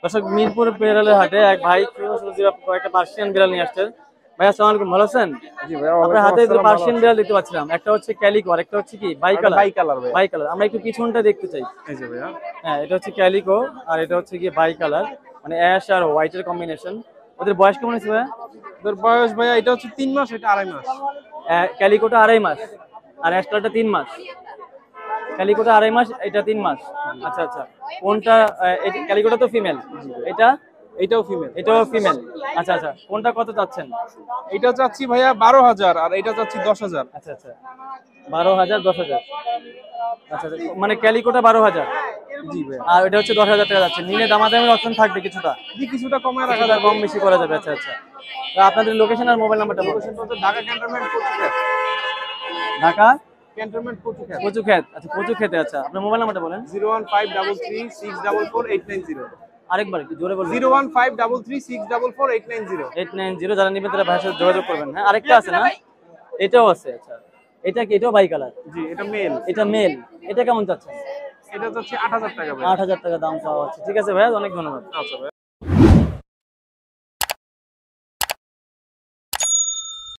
দর্শক মিরপুর বিড়ালের হাটে এক ভাই কয়েকটা পার্সিয়ান বিড়াল নিয়ে আসছেন। ভাই আসসালামু আলাইকুম, ভালো আছেন? জি ভাই, আপনার হাতে দুটো পার্সিয়ান বিড়াল দেখতে পাচ্ছিলাম, একটা হচ্ছে ক্যালিকো আর একটা হচ্ছে কি বাই কালার। বাই কালার আমরা একটু পিছনটা দেখতে চাই। এই যে ভাইয়া, হ্যাঁ, এটা হচ্ছে ক্যালিকো আর এটা হচ্ছে কি বাই কালার, মানে অ্যাশ আর হোয়াইটের কম্বিনেশন। ওদের বয়স কেমন আছে ভাইয়া? ওদের বয়স ভাইয়া এটা হচ্ছে 3 মাস, এটা 2.5 মাস। ক্যালিকোটা 2.5 মাস আর অ্যাশ কালারটা 3 মাস। ক্যালিকোটা 2.5 মাস, এটা 3 মাস। আচ্ছা আচ্ছা, কোনটা? ক্যালিকোটা তো ফিমেল, এটা এটাও ফিমেল। এটাও ফিমেল। আচ্ছা আচ্ছা, কোনটা কত চাচ্ছেন? এটা চাচ্ছি ভাইয়া 12,000 আর এটা চাচ্ছি 10,000। আচ্ছা আচ্ছা, 12,000 10,000। আচ্ছা আচ্ছা, মানে ক্যালিকোটা 12,000। জি ভাইয়া, আর এটা হচ্ছে 10,000 টাকা যাচ্ছে। নিলে দামাদামির অপশন থাকবে কিছুটা? জি কিছুটা কমায় রাখা কিছুটা যাবে। কম বেশি করা যাবে। আচ্ছা আচ্ছা, তো আপনাদের লোকেশন আর মোবাইল নাম্বারটা বলুন। ঢাকা ক্যান্টনমেন্ট কচুক্ষেত। ঢাকা ক্যান্টনমেন্ট কচুক্ষেত। কচুক্ষেত। আচ্ছা, কচুক্ষেতে। আচ্ছা, আপনার মোবাইল নাম্বারটা বলেন। 01533644890। আরেকবার একটু জোরে বলুন। 01533644890। 890। যারা নেবেন তারা ভাইয়ের সাথে যোগাযোগ করবেন। হ্যাঁ, আরেকটা আছে না? এটাও আছে। আচ্ছা, এটা কি? এটাও বাই কালার? জি এটা মেল। এটা মেল। এটা কেমন চাচ্ছেন? এটা চাচ্ছি 8,000 টাকা ভাই। 8,000 টাকা দাম চাওয়া হচ্ছে। ঠিক আছে ভাইয়া, অনেক ধন্যবাদ। আচ্ছা ভাই।